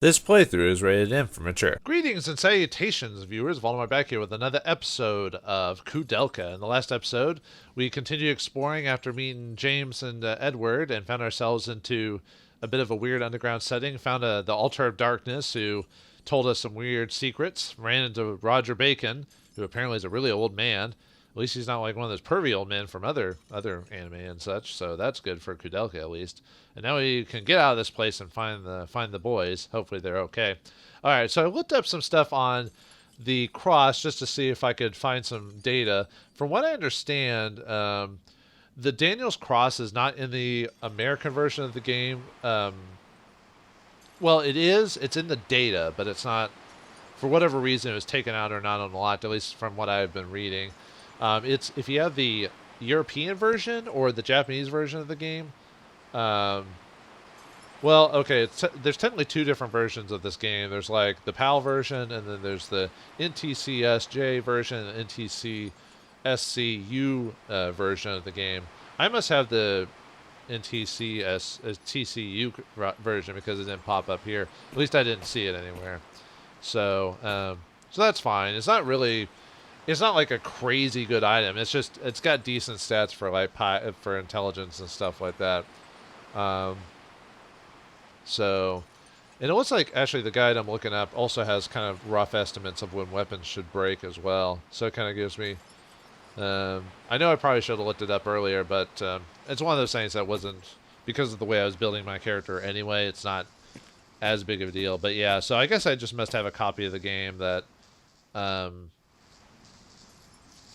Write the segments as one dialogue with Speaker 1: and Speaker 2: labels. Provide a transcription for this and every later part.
Speaker 1: This playthrough is rated M for mature.
Speaker 2: Greetings and salutations, viewers. Vauldemare back here with another episode of Koudelka. In the last episode, we continued exploring after meeting James and Edward and found ourselves into a bit of a weird underground setting. Found the Altar of Darkness, who told us some weird secrets. Ran into Roger Bacon, who apparently is a really old man. At least he's not like one of those pervy old men from other anime and such, so that's good for Koudelka at least. And now we can get out of this place and find the boys. Hopefully they're okay. All right, so I looked up some stuff on the cross just to see if I could find some data. From what I understand, the Daniel's cross is not in the American version of the game. Well, it is. It's in the data, but it's not. For whatever reason, it was taken out or not unlocked. At least from what I've been reading. It's if you have the European version or the Japanese version of the game. Well, okay, there's technically two different versions of this game. There's like the PAL version, and then there's the NTCSJ version, and NTCSCU version of the game. I must have the TCU version because it didn't pop up here. At least I didn't see it anywhere. So that's fine. It's not like a crazy good item. It's got decent stats for like for intelligence and stuff like that. And it looks like actually the guide I'm looking up also has kind of rough estimates of when weapons should break as well. So it kind of gives me. I know I probably should have looked it up earlier, but it's one of those things that wasn't because of the way I was building my character anyway. It's not as big of a deal, but yeah. So I guess I just must have a copy of the game that.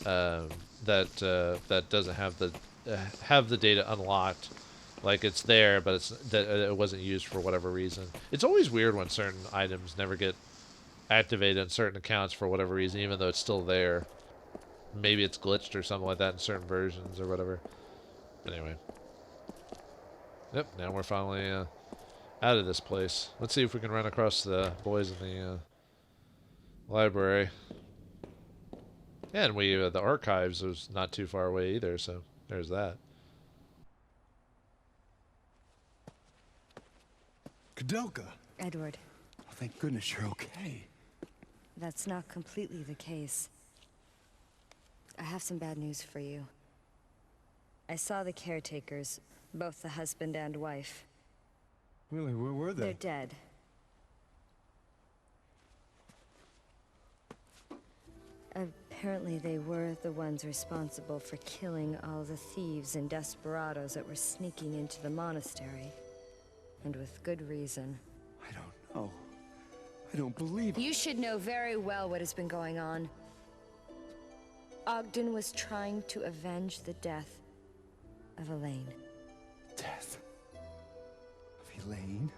Speaker 2: That doesn't have the data unlocked, like it's there, but it wasn't used for whatever reason. It's always weird when certain items never get activated in certain accounts for whatever reason, even though it's still there. Maybe it's glitched or something like that in certain versions or whatever. Anyway, yep. Now we're finally out of this place. Let's see if we can run across the boys in the library. Yeah, and the archives was not too far away either, so there's that.
Speaker 3: Koudelka!
Speaker 4: Edward.
Speaker 3: Oh, thank goodness you're okay.
Speaker 4: That's not completely the case. I have some bad news for you. I saw the caretakers, both the husband and wife.
Speaker 3: Really, where were they?
Speaker 4: They're dead. Apparently they were the ones responsible for killing all the thieves and desperados that were sneaking into the monastery. And with good reason.
Speaker 3: I don't know. I don't believe it.
Speaker 4: You should know very well what has been going on. Ogden was trying to avenge the death of Elaine.
Speaker 3: Death? Of Elaine?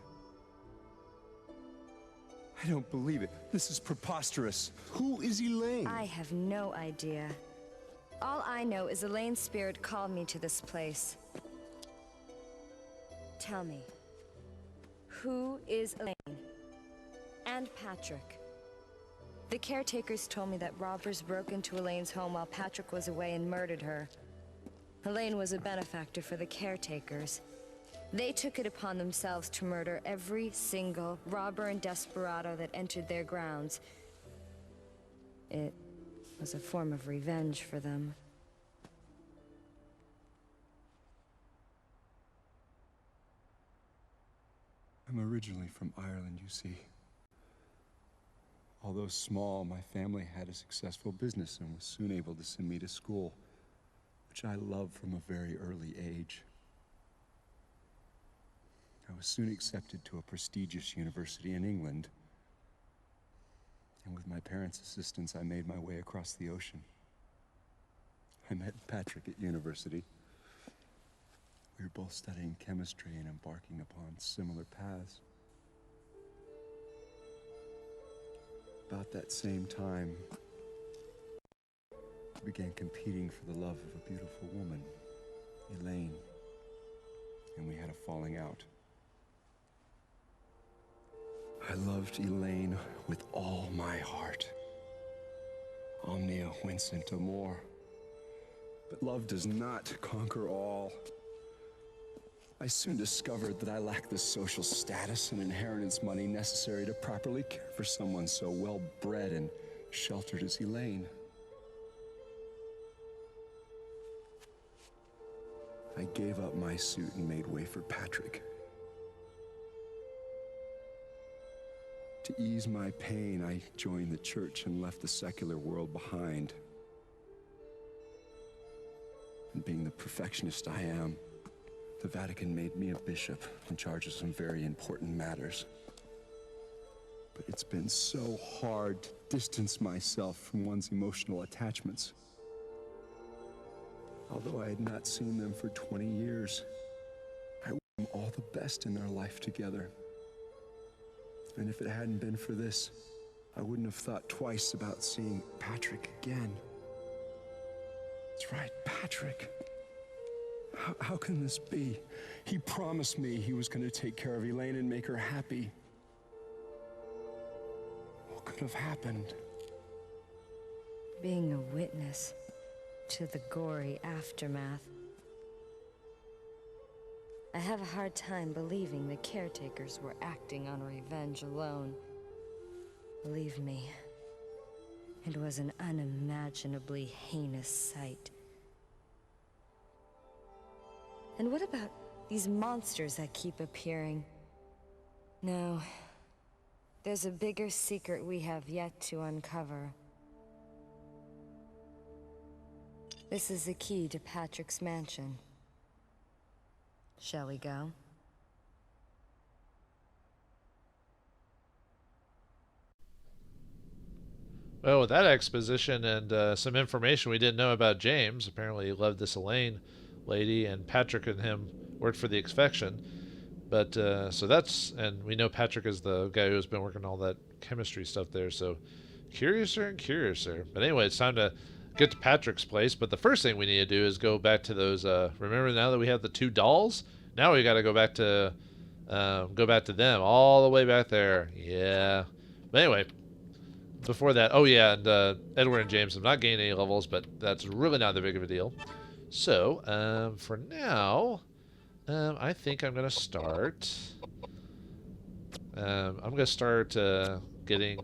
Speaker 3: I don't believe it. This is preposterous. Who is Elaine?
Speaker 4: I have no idea. All I know is Elaine's spirit called me to this place. Tell me, who is Elaine? And Patrick? The caretakers told me that robbers broke into Elaine's home while Patrick was away and murdered her. Elaine was a benefactor for the caretakers. They took it upon themselves to murder every single robber and desperado that entered their grounds. It was a form of revenge for them.
Speaker 3: I'm originally from Ireland, you see. Although small, my family had a successful business and was soon able to send me to school, which I loved from a very early age. I was soon accepted to a prestigious university in England. And with my parents' assistance, I made my way across the ocean. I met Patrick at university. We were both studying chemistry and embarking upon similar paths. About that same time, we began competing for the love of a beautiful woman, Elaine. And we had a falling out. I loved Elaine with all my heart. Omnia vincit amor. But love does not conquer all. I soon discovered that I lacked the social status and inheritance money necessary to properly care for someone so well-bred and sheltered as Elaine. I gave up my suit and made way for Patrick. To ease my pain, I joined the church and left the secular world behind. And being the perfectionist I am, the Vatican made me a bishop in charge of some very important matters. But it's been so hard to distance myself from one's emotional attachments. Although I had not seen them for 20 years, I wish them all the best in their life together. And if it hadn't been for this, I wouldn't have thought twice about seeing Patrick again. That's right, Patrick. How can this be? He promised me he was going to take care of Elaine and make her happy. What could have happened?
Speaker 4: Being a witness to the gory aftermath. I have a hard time believing the caretakers were acting on revenge alone. Believe me, it was an unimaginably heinous sight. And what about these monsters that keep appearing? No, there's a bigger secret we have yet to uncover. This is the key to Patrick's mansion. Shall we go?
Speaker 2: Well, with that exposition and some information we didn't know about James, apparently he loved this Elaine lady, and Patrick and him worked for the Exfection. But, so that's, and we know Patrick is the guy who's been working on all that chemistry stuff there, so curiouser and curiouser. But anyway, it's time to get to Patrick's place, but the first thing we need to do is go back to those, remember now that we have the 2 dolls? Now we gotta go back to them, all the way back there. Yeah. But anyway, before that, oh yeah, and Edward and James have not gained any levels, but that's really not that big of a deal. So, for now, I think I'm gonna start, getting,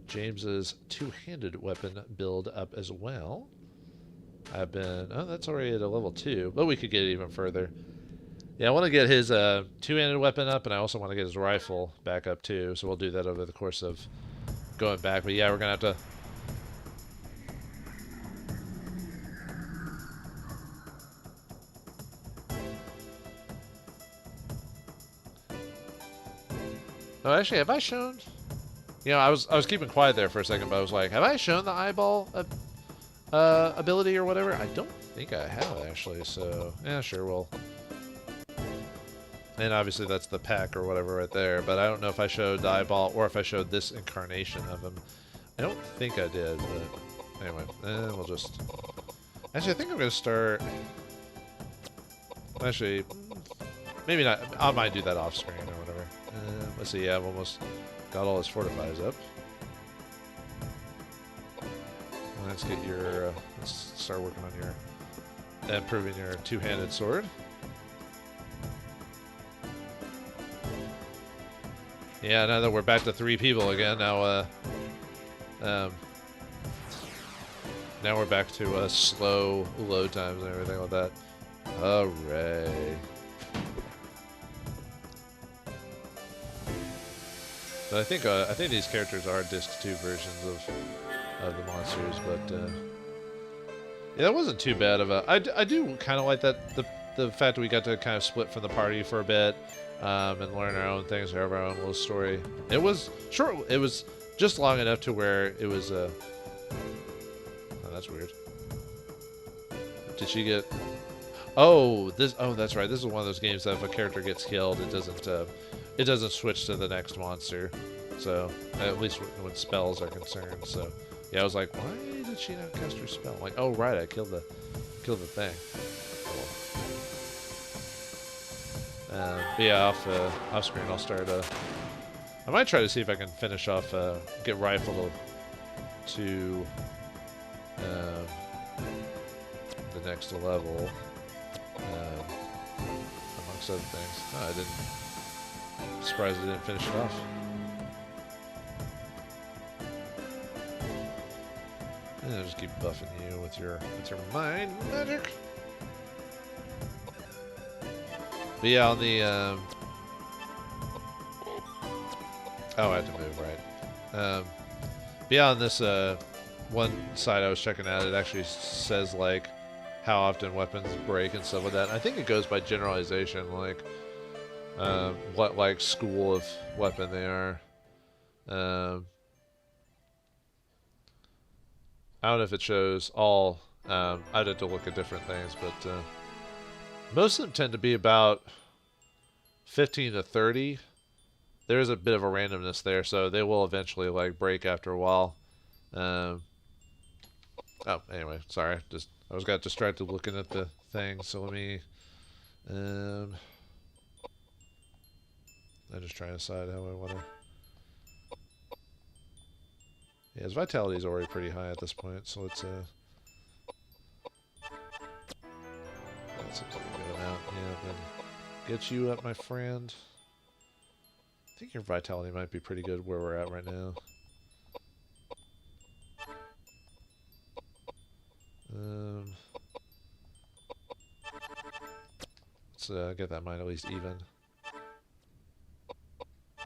Speaker 2: James's 2-handed weapon build up as well. Oh, that's already at a level 2, but we could get it even further. Yeah, I want to get his 2-handed weapon up, and I also want to get his rifle back up too, so we'll do that over the course of going back. But yeah, we're going to have to... Oh, actually, have I shown... You know, I was keeping quiet there for a second, but I was like, have I shown the eyeball ability or whatever? I don't think I have, actually, so... Yeah, sure, well... And obviously that's the pack or whatever right there, but I don't know if I showed the eyeball or if I showed this incarnation of him. I don't think I did, but anyway, we'll just... Actually, I think I'm going to start... Actually, maybe not. I might do that off screen or whatever. Let's see, yeah, I've almost got all his fortifies up. Let's get your... let's start working on your... improving your 2-handed sword. Yeah, now that we're back to 3 people again, now we're back to slow load times and everything like that. Hooray! But I think these characters are disc 2 versions of the monsters, but yeah, that wasn't too bad of a. I do kind of like that the fact that we got to kind of split from the party for a bit. And learn our own things, have our own little story. It was short. It was just long enough to where it was. Oh, that's weird. Did she get? Oh, this. Oh, that's right. This is one of those games that if a character gets killed, it doesn't switch to the next monster. So at least when spells are concerned. So yeah, I was like, why did she not cast her spell? I'm like, oh right, I killed the thing. But yeah, off screen, I'll start. I might try to see if I can finish off, get rifle to the next level. I'm amongst other things. Oh, I didn't. Surprised I didn't finish it off. And I'll just keep buffing you with your mind magic. But yeah, on the oh, I had to move, right. But yeah, on this one side I was checking out, it actually says like how often weapons break and stuff like that. And I think it goes by generalization, like what like school of weapon they are. I don't know if it shows all. I'd have to look at different things, but most of them tend to be about 15 to 30. There's a bit of a randomness there, so they will eventually like break after a while. Oh, anyway, sorry. I got distracted looking at the thing, so let me. I'm just trying to decide how I want to. Yeah, his vitality is already pretty high at this point, so let's go out. Yeah, then get you up, my friend. I think your vitality might be pretty good where we're at right now. Let's get that mine at least even.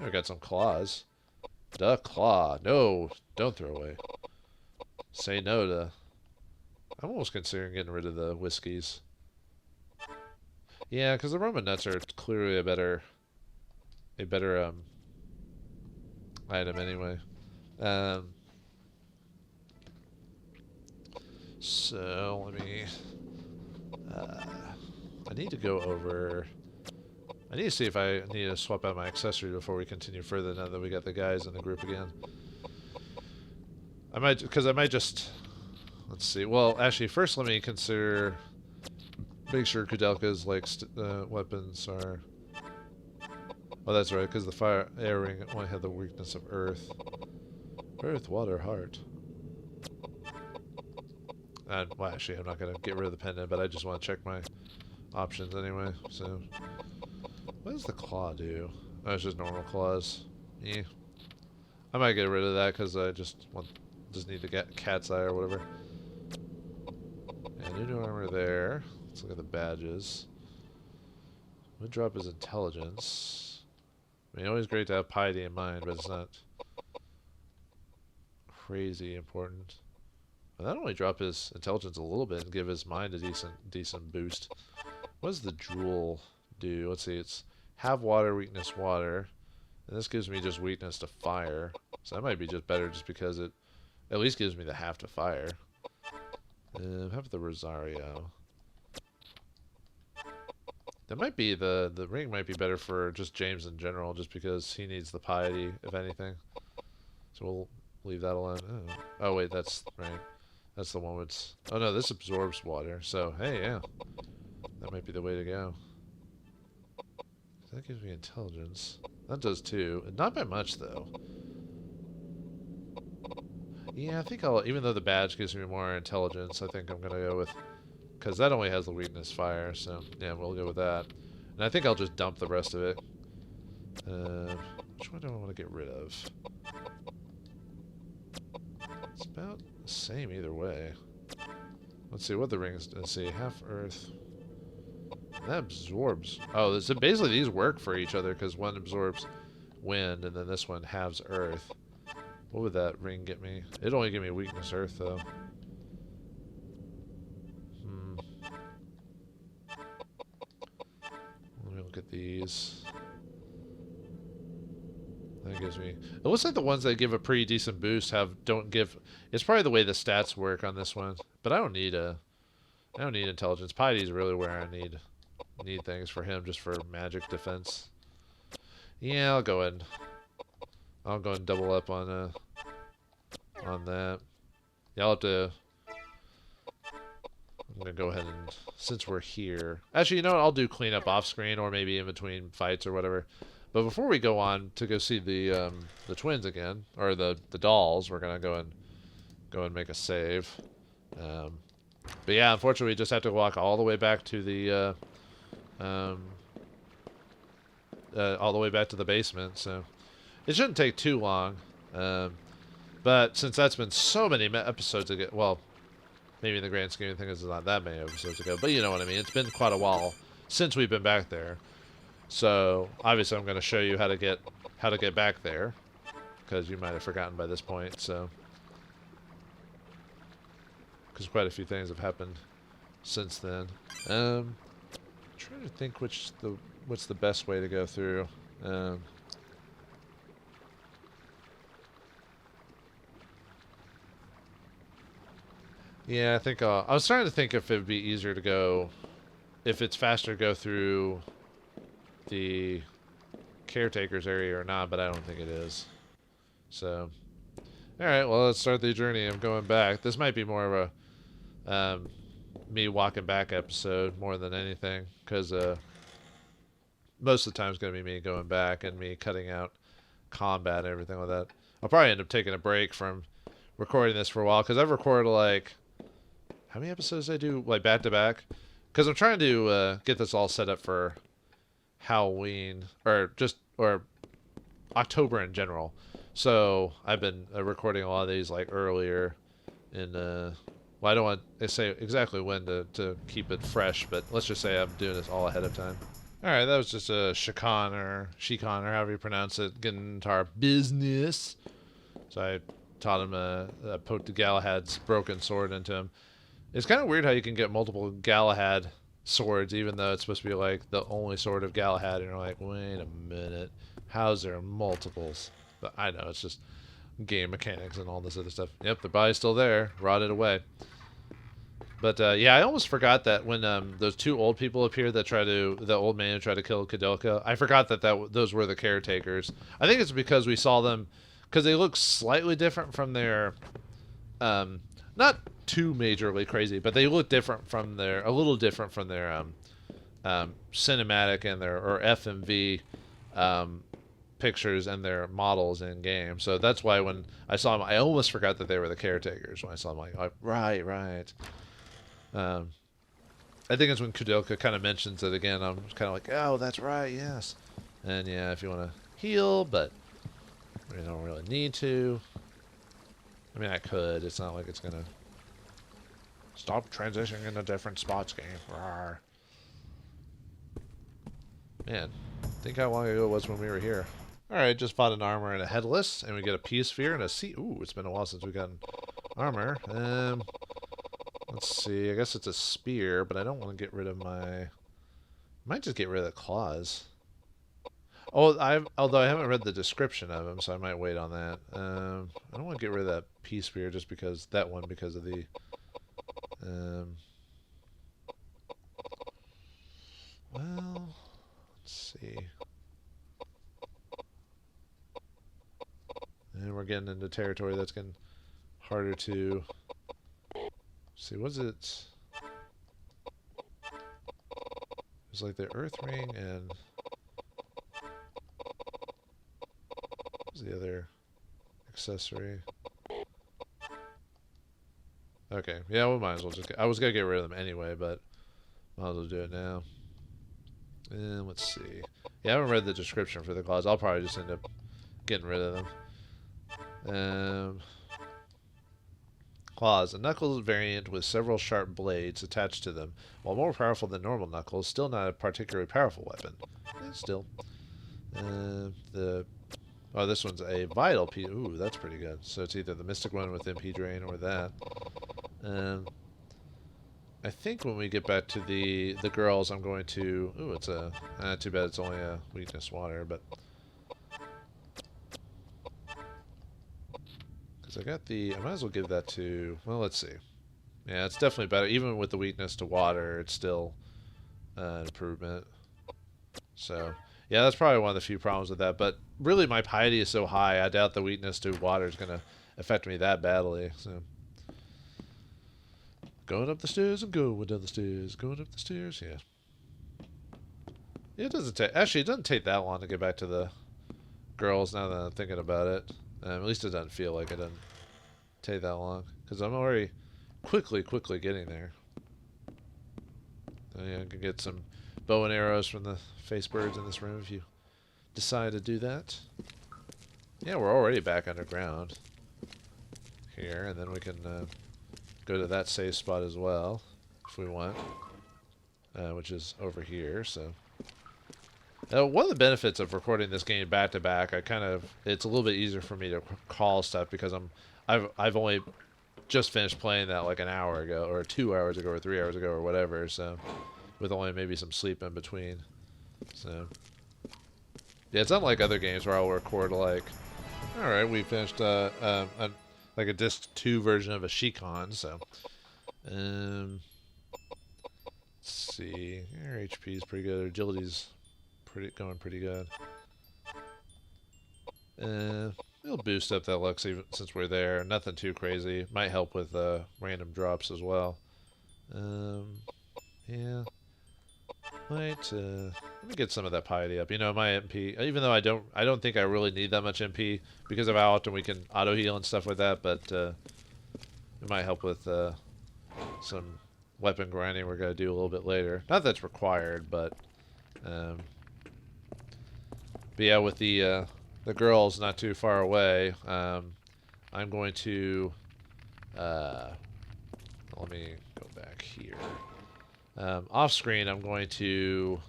Speaker 2: We got some claws. The claw. No, don't throw away. Say no to. I'm almost considering getting rid of the whiskeys. Yeah, because the Roman nuts are clearly a better item anyway. So let me. I need to go over. I need to see if I need to swap out my accessory before we continue further. Now that we got the guys in the group again, I might just. Let's see. Well, actually, first let me consider. Make sure Koudelka's like weapons are. Oh, that's right, because the fire air ring only had the weakness of earth. Earth, water, heart. And well, actually, I'm not gonna get rid of the pendant, but I just want to check my options anyway. So, what does the claw do? Oh, it's just normal claws. Yeah, I might get rid of that because I just need to get cat's eye or whatever. And new armor there. Let's look at the badges. Would drop his intelligence. I mean, always great to have piety in mind, but it's not crazy important. But that only drop his intelligence a little bit and give his mind a decent boost. What does the jewel do? Let's see. It's have water, weakness, water, and this gives me just weakness to fire. So that might be just better, just because it at least gives me the half to fire. Have the Rosario. That might be the ring might be better for just James in general, just because he needs the piety, if anything. So we'll leave that alone. Oh wait, that's right. That's the one with. Oh no, this absorbs water. So hey, yeah, that might be the way to go. That gives me intelligence. That does too. Not by much though. Yeah, I think I'll. Even though the badge gives me more intelligence, I think I'm gonna go with. Because that only has the weakness fire, so yeah, we'll go with that. And I think I'll just dump the rest of it. Which one do I want to get rid of? It's about the same either way. Let's see what the rings. Let's see, half earth. That absorbs. Oh, so basically these work for each other because one absorbs wind and then this one halves earth. What would that ring get me? It'd only give me weakness earth though. Let me look at these. That gives me. It looks like the ones that give a pretty decent boost don't give. It's probably the way the stats work on this one, but I don't need intelligence. Piety is really where I need things for him, just for magic defense. Yeah, I'll go ahead and double up on that. Yeah, I'll have to. I'm gonna go ahead and, since we're here. Actually, you know what? I'll do cleanup off screen or maybe in between fights or whatever. But before we go on to go see the twins again, or the dolls, we're gonna go and make a save. But yeah, unfortunately, we just have to walk all the way back to the all the way back to the basement. So it shouldn't take too long. But since that's been so many episodes ago, well, maybe in the grand scheme of things, it's not that many episodes ago, but you know what I mean. It's been quite a while since we've been back there. So obviously, I'm going to show you how to get back there, because you might have forgotten by this point. So, because quite a few things have happened since then. I'm trying to think what's the best way to go through. Yeah, I think I was trying to think if it would be easier to go, if it's faster to go through the caretaker's area or not, but I don't think it is. So, alright, well, let's start the journey of going back. This might be more of a me walking back episode more than anything, because most of the time it's going to be me going back and me cutting out combat and everything like that. I'll probably end up taking a break from recording this for a while, because I've recorded like, how many episodes did I do, like, back to back? Because I'm trying to get this all set up for Halloween, or October in general. So I've been recording a lot of these like earlier in well, I don't want to say exactly when to keep it fresh, but let's just say I'm doing this all ahead of time. Alright, that was just a Shikon or however you pronounce it, getting into our business. So I taught him poked the Galahad's broken sword into him. It's kind of weird how you can get multiple Galahad swords, even though it's supposed to be like the only sword of Galahad, and you're like, wait a minute, how's there multiples? But I know, it's just game mechanics and all this other stuff. Yep, the body's still there, rotted away. But yeah, I almost forgot that when those two old people appeared that the old man who tried to kill Koudelka, I forgot that those were the caretakers. I think it's because we saw them, because they look slightly different from their, not too majorly crazy, but they look different from a little different from their cinematic and or FMV pictures and their models in game. So that's why when I saw them, I almost forgot that they were the caretakers. When I saw them, like, right. I think it's when Koudelka kind of mentions it again. I'm kind of like, oh, that's right, yes. And yeah, if you want to heal, but you don't really need to. I mean, I could. It's not like it's gonna stop transitioning into different spots game. Rawr. Man, think how long ago it was when we were here. Alright, just fought an armor and a headless, and we get a peace sphere and a sea. Ooh, it's been a while since we got an armor. Let's see, I guess it's a spear, but I don't want to get rid of my... might just get rid of the claws. Oh, although I haven't read the description of them, so I might wait on that. I don't want to get rid of that peace spear just because of the... well, let's see. And we're getting into territory that's getting harder to... see, was it... it's like the Earth Ring and... what's the other accessory? Okay, yeah, we might as well just I was gonna get rid of them anyway, but might as well do it now. And let's see. Yeah, I haven't read the description for the claws. I'll probably just end up getting rid of them. Claws. A knuckles variant with several sharp blades attached to them. While more powerful than normal knuckles, still not a particularly powerful weapon. Still. Oh, this one's a vital piece. Ooh, that's pretty good. So it's either the mystic one with MP drain or that. I think when we get back to the girls, I'm going to... ooh, it's a... too bad it's only a weakness water, but... because I got the... I might as well give that to... well, let's see. Yeah, it's definitely better. Even with the weakness to water, it's still an improvement. So... yeah, that's probably one of the few problems with that. But really, my piety is so high, I doubt the weakness to water is going to affect me that badly. So, going up the stairs and going down the stairs. Going up the stairs, yeah. It doesn't take... actually, it doesn't take that long to get back to the girls now that I'm thinking about it. At least it doesn't feel like it doesn't take that long. Because I'm already quickly getting there. Oh, yeah, I can get some bow and arrows from the face birds in this room if you decide to do that. Yeah, we're already back underground here, and then we can go to that safe spot as well if we want, which is over here. So one of the benefits of recording this game back to back, it's a little bit easier for me to call stuff because I've only just finished playing that like an hour ago or 2 hours ago or 3 hours ago or whatever, so with only maybe some sleep in between. So yeah, it's unlike other games where I'll record like, alright, we finished like a disc 2 version of a Shikon, so let's see, our HP is pretty good, our agility's going pretty good. We'll boost up that looks even since we're there. Nothing too crazy. Might help with random drops as well. Yeah. Let me get some of that piety up. You know, my MP, even though I don't think I really need that much MP because of how often we can auto heal and stuff with that, but it might help with some weapon grinding we're gonna do a little bit later. Not that's required, but yeah, with the girls not too far away, I'm going to let me go back here. Off screen, I'm going to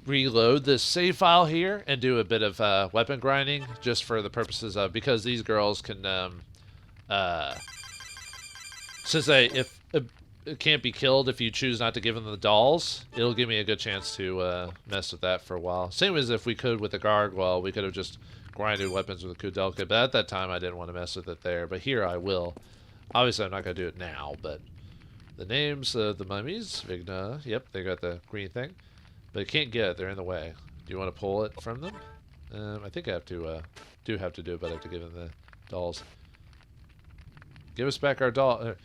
Speaker 2: reload this save file here and do a bit of weapon grinding just for the purposes of, because these girls can since it can't be killed if you choose not to give them the dolls, it'll give me a good chance to mess with that for a while. Same as if we could with the Gargoyle, we could have just grinded weapons with Koudelka, but at that time I didn't want to mess with it there, but here I will. Obviously I'm not going to do it now, but the names of the mummies, Vigna, yep, they got the green thing, but I can't get it, they're in the way. Do you want to pull it from them? I think I have to, do have to do it, but I have to give them the dolls. Give us back our doll.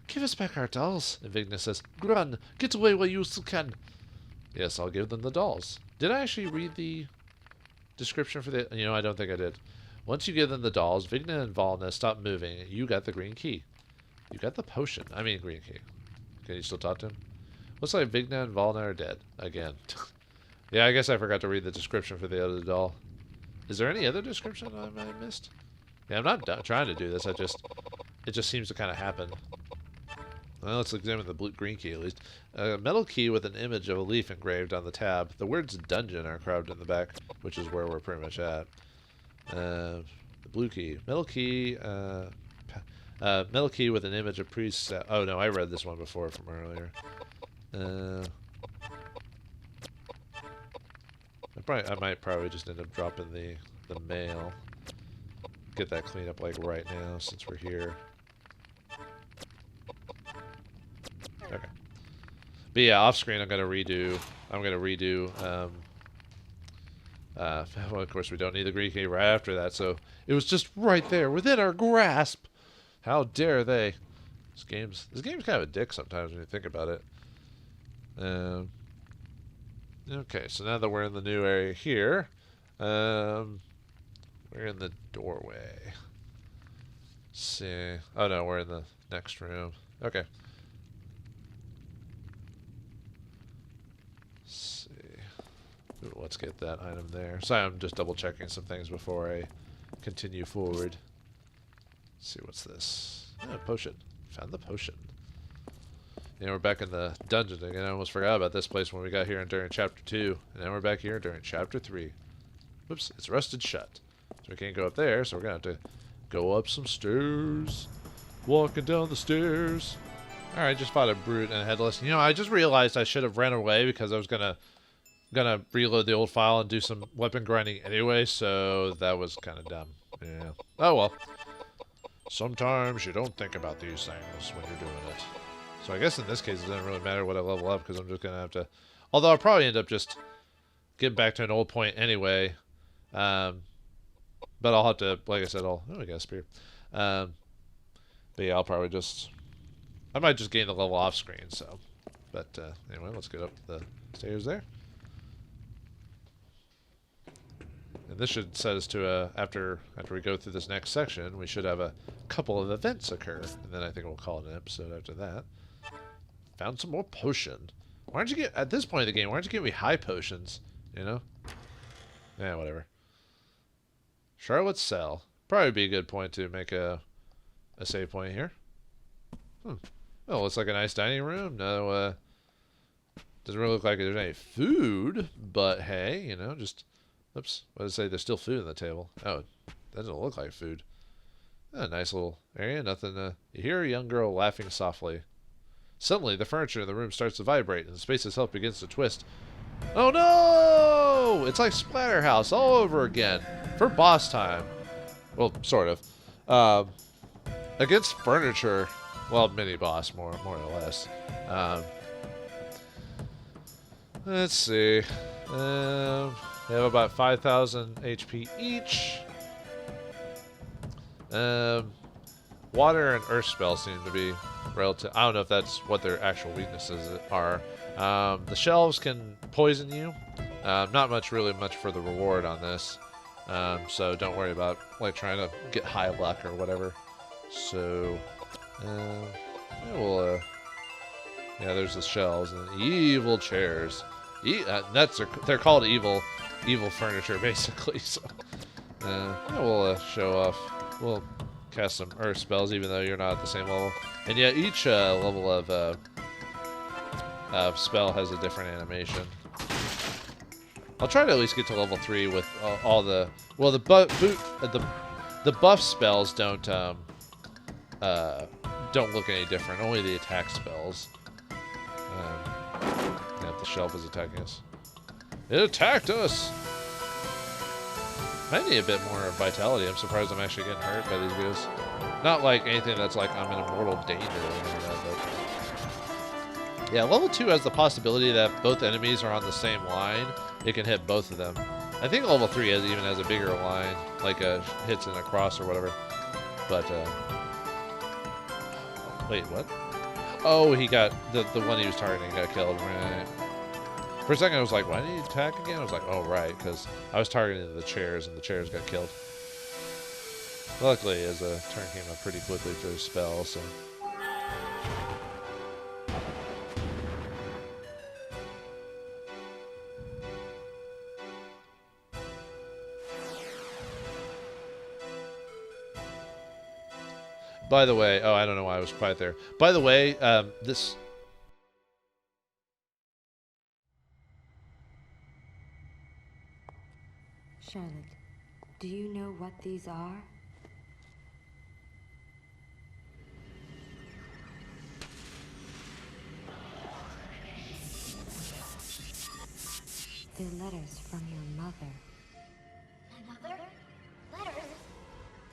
Speaker 2: Give us back our dolls. And Vigna says, run, get away while you still can. Yes, I'll give them the dolls. Did I actually read the description for the... You know, I don't think I did. Once you give them the dolls, Vigna and Vauldemare stop moving. You got the green key. You got the potion. I mean green key. Can you still talk to him? Looks like Vigna and Vauldemare are dead. Again. Yeah, I guess I forgot to read the description for the other doll. Is there any other description I might have missed? Yeah, I'm not trying to do this. It just seems to kind of happen. Well, let's examine the green key at least. A metal key with an image of a leaf engraved on the tab. The words dungeon are carved in the back, which is where we're pretty much at. The blue key. Metal key with an image of priest. Oh no, I read this one before from earlier. I might probably just end up dropping the mail. Get that cleaned up like right now since we're here. Okay. But yeah, off screen I'm gonna redo well, of course we don't need the green key right after that, so it was just right there within our grasp. How dare they? This game's kind of a dick sometimes when you think about it. Okay, so now that we're in the new area here, we're in the doorway. Let's see. Oh no, we're in the next room. Okay. Ooh, let's get that item there. Sorry, I'm just double checking some things before I continue forward. Let's see, what's this? Oh, potion. Found the potion. Yeah, we're back in the dungeon again. I almost forgot about this place when we got here during Chapter 2. And now we're back here during Chapter 3. Whoops, it's rusted shut. So we can't go up there, so we're going to have to go up some stairs. Walking down the stairs. Alright, just fought a brute and a headless. You know, I just realized I should have ran away because I was gonna reload the old file and do some weapon grinding anyway, so that was kind of dumb. Yeah. Oh well. Sometimes you don't think about these things when you're doing it. So I guess in this case it doesn't really matter what I level up because I'm just gonna have to. Although I'll probably end up just getting back to an old point anyway. But I'll have to, like I said, oh, we got a spear. But yeah, I'll probably just. I might just gain the level off screen. So, but anyway, let's get up the stairs there. And this should set us to after we go through this next section, we should have a couple of events occur, and then I think we'll call it an episode after that. Found some more potion. Why don't you get, at this point of the game, why don't you give me high potions? You know? Yeah, whatever. Charlotte's cell. Probably be a good point to make a save point here. Oh, looks like a nice dining room. No, doesn't really look like there's any food, but hey, you know, just, oops, what did I say? There's still food on the table. Oh, it doesn't look like food. A nice little area, nothing, you hear a young girl laughing softly. Suddenly, the furniture in the room starts to vibrate, and the space itself begins to twist. Oh no! It's like Splatterhouse all over again. For boss time. Well, sort of. Against furniture. Well, mini-boss, more or less. Let's see. They have about 5,000 HP each. Water and earth spells seem to be relative. I don't know if that's what their actual weaknesses are. The shelves can poison you. Not really much for the reward on this. So don't worry about like trying to get high luck or whatever. So yeah, there's the shelves and evil chairs. They're called evil furniture basically. So yeah, we'll show off. We'll cast some earth spells even though you're not at the same level. And yeah, each level of spell has a different animation. I'll try to at least get to level 3 with all the the buff spells don't look any different. Only the attack spells. Yeah, the shelf is attacking us. It attacked us. I need a bit more vitality. I'm surprised I'm actually getting hurt by these guys. Not like anything that's like I'm in mortal danger or anything like that, but yeah, level 2 has the possibility that both enemies are on the same line. It can hit both of them. I think level 3 even has a bigger line, like hits in a cross or whatever. But wait, what? Oh, he got the one he was targeting got killed. Right. For a second, I was like, why did he attack again? I was like, oh, right, because I was targeting the chairs, and the chairs got killed. Luckily, as a turn came up pretty quickly for his spell, so... By the way, oh, I don't know why I was quiet there. By the way, this...
Speaker 4: Charlotte, do you know what these are? They're letters from your mother.
Speaker 5: My mother? Letters?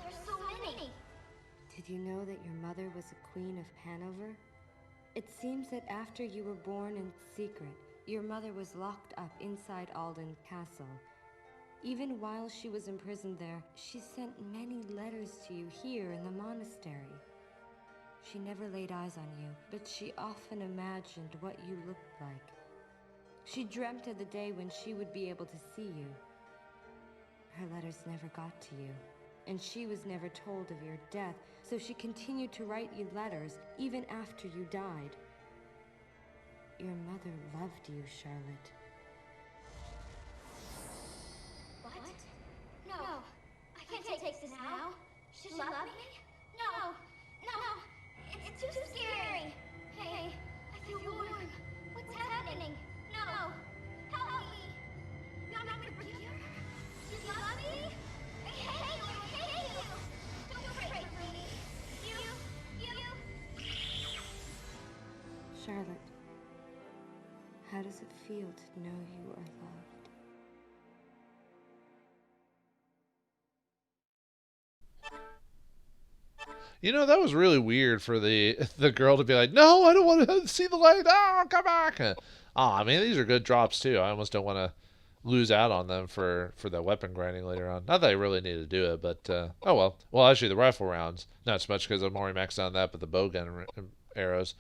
Speaker 5: There's so many.
Speaker 4: Did you know that your mother was a queen of Hanover? It seems that after you were born in secret, your mother was locked up inside Alden Castle. Even while she was imprisoned there, she sent many letters to you here in the monastery. She never laid eyes on you, but she often imagined what you looked like. She dreamt of the day when she would be able to see you. Her letters never got to you, and she was never told of your death, so she continued to write you letters even after you died. Your mother loved you, Charlotte.
Speaker 5: What? No. I can't take this now. She love me? No. It's too scary. Hey, I feel warm. What's happening? No. Help me. You're not gonna forgive her? You love me? I hate you. Don't break me. You.
Speaker 4: Charlotte, how does it feel to know you are loved?
Speaker 2: You know, that was really weird for the girl to be like, no, I don't want to see the light. Oh, come back. I mean, these are good drops, too. I almost don't want to lose out on them for the weapon grinding later on. Not that I really need to do it, but, oh well. Well, actually, the rifle rounds, not so much because I'm already maxed on that, but the bowgun arrows.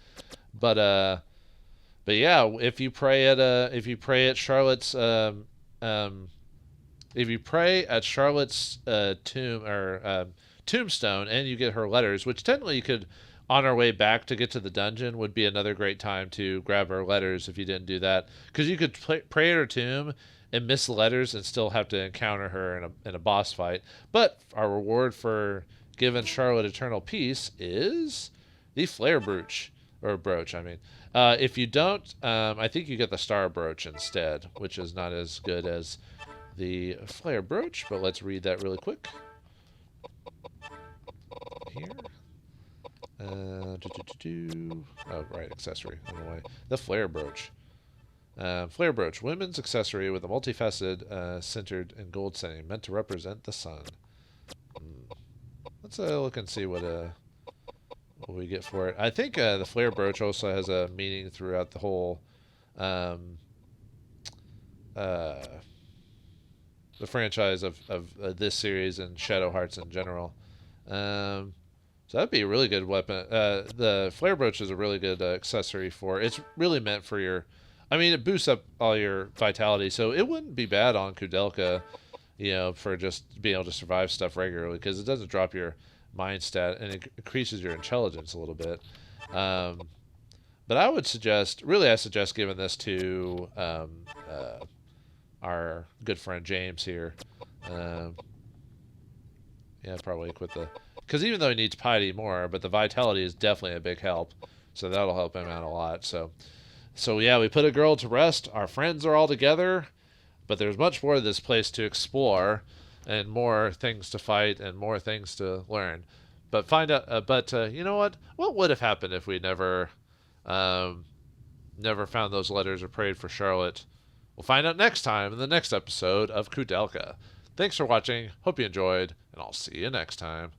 Speaker 2: But yeah, if you pray at Charlotte's, tomb, or, tombstone, and you get her letters, which technically you could on our way back to get to the dungeon would be another great time to grab our letters if you didn't do that. Because you could pray at her tomb and miss the letters and still have to encounter her in a boss fight. But our reward for giving Charlotte eternal peace is the flare brooch. Or brooch, I mean. If you don't, I think you get the star brooch instead, which is not as good as the flare brooch. But let's read that really quick. Here. Oh, right, accessory. Anyway, the flare brooch. Flare brooch, women's accessory with a multifaceted, centered in gold setting, meant to represent the sun. Let's look and see what we get for it. I think the flare brooch also has a meaning throughout the whole the franchise of this series and Shadow Hearts in general. So that'd be a really good weapon. The flare brooch is a really good accessory for. It's really meant for your. I mean, it boosts up all your vitality, so it wouldn't be bad on Koudelka, you know, for just being able to survive stuff regularly, because it doesn't drop your mind stat and it increases your intelligence a little bit. But I would suggest, I suggest giving this to our good friend James here. Yeah, probably equip the. Because even though he needs piety more, but the vitality is definitely a big help. So that'll help him out a lot. So yeah, we put a girl to rest. Our friends are all together. But there's much more of this place to explore. And more things to fight. And more things to learn. But find out. You know what? What would have happened if we never found those letters or prayed for Charlotte? We'll find out next time in the next episode of Koudelka. Thanks for watching. Hope you enjoyed. And I'll see you next time.